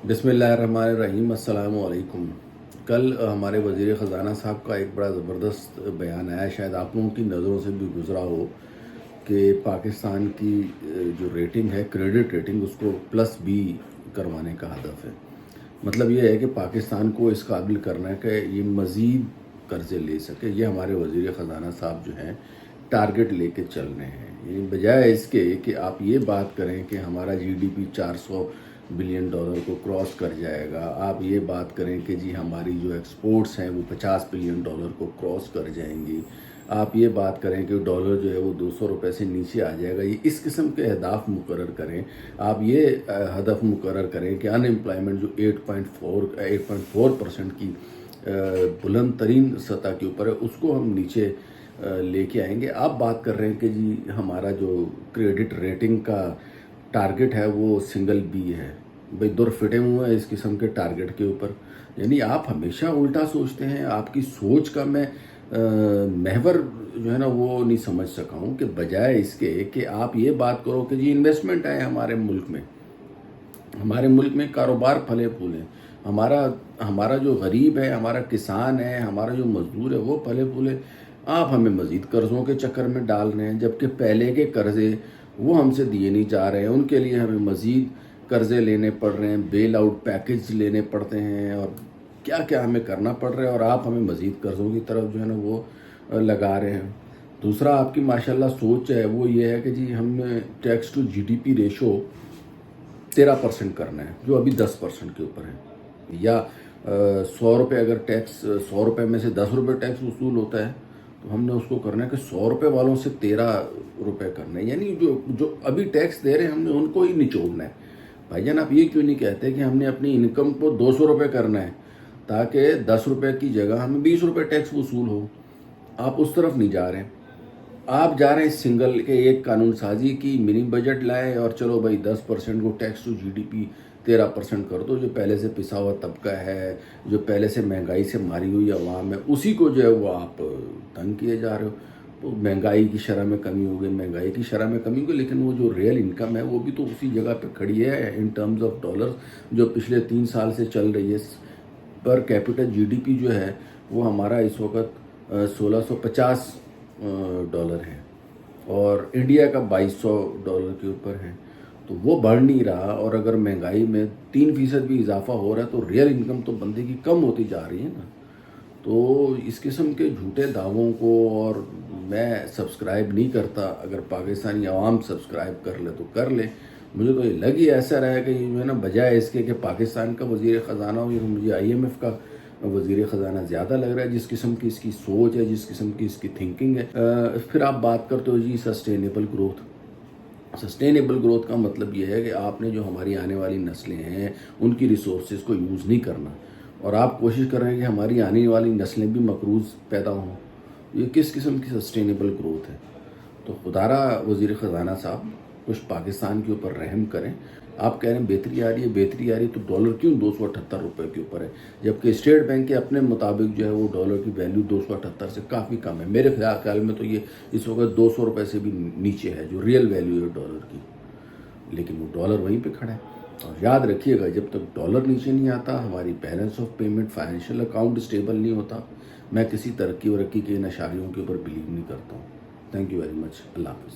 بسم اللہ الرحمن الرحیم۔ السلام علیکم۔ کل ہمارے وزیر خزانہ صاحب کا ایک بڑا زبردست بیان آیا، شاید آپ لوگوں کی نظروں سے بھی گزرا ہو، کہ پاکستان کی جو ریٹنگ ہے، کریڈٹ ریٹنگ، اس کو +B کروانے کا ہدف ہے۔ مطلب یہ ہے کہ پاکستان کو اس قابل کرنا ہے کہ یہ مزید قرضے لے سکے۔ یہ ہمارے وزیر خزانہ صاحب جو ہیں ٹارگٹ لے کے چل رہے ہیں، یعنی بجائے اس کے کہ آپ یہ بات کریں کہ ہمارا GDP $400 بلین کو کراس کر جائے گا، آپ یہ بات کریں کہ جی ہماری جو ایکسپورٹس ہیں وہ $50 بلین کو کراس کر جائیں گی، آپ یہ بات کریں کہ ڈالر جو ہے وہ $200 سے نیچے آ جائے گا، یہ اس قسم کے اہداف مقرر کریں۔ آپ یہ ہدف مقرر کریں کہ ان امپلائمنٹ جو 8.4% کی بلند ترین سطح کے اوپر ہے، اس کو ہم نیچے لے کے آئیں گے۔ آپ بات کر رہے ہیں کہ جی ہمارا جو کریڈٹ ریٹنگ کا ٹارگٹ ہے وہ +B ہے۔ بھئی در فٹے ہوئے ہیں اس قسم کے ٹارگٹ کے اوپر، یعنی آپ ہمیشہ الٹا سوچتے ہیں۔ آپ کی سوچ کا میں محور جو ہے نا وہ نہیں سمجھ سکا ہوں، کہ بجائے اس کے کہ آپ یہ بات کرو کہ جی انویسٹمنٹ ہے ہمارے ملک میں کاروبار پھلے پھولے، ہمارا جو غریب ہے، ہمارا کسان ہے، ہمارا جو مزدور ہے وہ پھلے پھولے، آپ ہمیں مزید قرضوں کے چکر میں ڈال رہے ہیں، جبکہ پہلے کے قرضے وہ ہم سے دیے نہیں جا رہے ہیں، ان کے لیے ہمیں مزید قرضے لینے پڑ رہے ہیں، بیل آؤٹ پیکج لینے پڑتے ہیں، اور کیا کیا ہمیں کرنا پڑ رہا ہے، اور آپ ہمیں مزید قرضوں کی طرف جو ہے نا وہ لگا رہے ہیں۔ دوسرا، آپ کی ماشاءاللہ سوچ ہے وہ یہ ہے کہ جی ہم نے ٹیکس ٹو GDP ریشو 13% کرنا ہے، جو ابھی 10% کے اوپر ہے، یا $100 اگر ٹیکس، $100 میں سے $10 ٹیکس وصول ہوتا ہے، تو ہم نے اس کو کرنا ہے کہ $100 والوں سے $13 کرنا ہے، یعنی جو ابھی ٹیکس دے رہے ہیں ہم نے ان کو ہی نچوڑنا ہے۔ بھائی جان، آپ یہ کیوں نہیں کہتے کہ ہم نے اپنی انکم کو $200 کرنا ہے، تاکہ $10 کی جگہ ہمیں $20 ٹیکس وصول ہو؟ آپ اس طرف نہیں جا رہے ہیں، آپ جا رہے ہیں سنگل کہ ایک قانون سازی کی، منی بجٹ لائے اور چلو بھائی 10% کو ٹیکس ٹو GDP 13% کر دو۔ جو پہلے سے پسا ہوا طبقہ ہے، جو پہلے سے مہنگائی سے ماری ہوئی عوام ہے، اسی کو جو ہے وہ آپ تنگ کیے جا رہے ہو۔ تو مہنگائی کی شرح میں کمی ہو گئی، لیکن وہ جو ریئل انکم ہے وہ بھی تو اسی جگہ پہ کھڑی ہے ان ٹرمز آف ڈالر، جو پچھلے 3 سال سے چل رہی ہے۔ پر کیپٹل GDP جو ہے وہ ہمارا اس وقت $1650 ہے، اور انڈیا کا $2200 کے اوپر ہے، تو وہ بڑھ نہیں رہا۔ اور اگر مہنگائی میں 3% بھی اضافہ ہو رہا ہے تو ریئل انکم تو بندے کی کم ہوتی جا رہی ہے نا۔ تو اس قسم کے جھوٹے دعووں کو اور میں سبسکرائب نہیں کرتا۔ اگر پاکستانی عوام سبسکرائب کر لے تو کر لے، مجھے تو یہ لگ ہی ایسا رہا ہے کہ یہ جو ہے نا بجائے اس کے کہ پاکستان کا وزیر خزانہ ہو، یہ مجھے IMF کا وزیر خزانہ زیادہ لگ رہا ہے، جس قسم کی اس کی سوچ ہے، جس قسم کی اس کی تھنکنگ ہے۔ پھر آپ بات کرتے ہو جی سسٹینیبل گروتھ کا مطلب یہ ہے کہ آپ نے جو ہماری آنے والی نسلیں ہیں ان کی ریسورسز کو یوز نہیں کرنا، اور آپ کوشش کر رہے ہیں کہ ہماری آنے والی نسلیں بھی مقروض پیدا ہوں۔ یہ کس قسم کی سسٹینیبل گروتھ ہے؟ تو خدارہ وزیر خزانہ صاحب کچھ پاکستان کے اوپر رحم کریں۔ آپ کہہ رہے ہیں بہتری آ رہی ہے تو ڈالر کیوں $278 کے اوپر ہے، جبکہ اسٹیٹ بینک کے اپنے مطابق جو ہے وہ ڈالر کی ویلیو 278 سے کافی کم ہے۔ میرے خیال میں تو یہ اس وقت $200 سے بھی نیچے ہے جو ریئل ویلیو ہے ڈالر کی، لیکن وہ ڈالر وہیں پہ کھڑا ہے۔ اور یاد رکھیے گا، جب تک ڈالر نیچے نہیں آتا، ہماری balance of payment, financial account stable نہیں ہوتا۔ میں کسی ترقی کے ان اشاریوں کے اوپر بلیو نہیں کرتا ہوں۔ Thank you very much. اللہ حافظ۔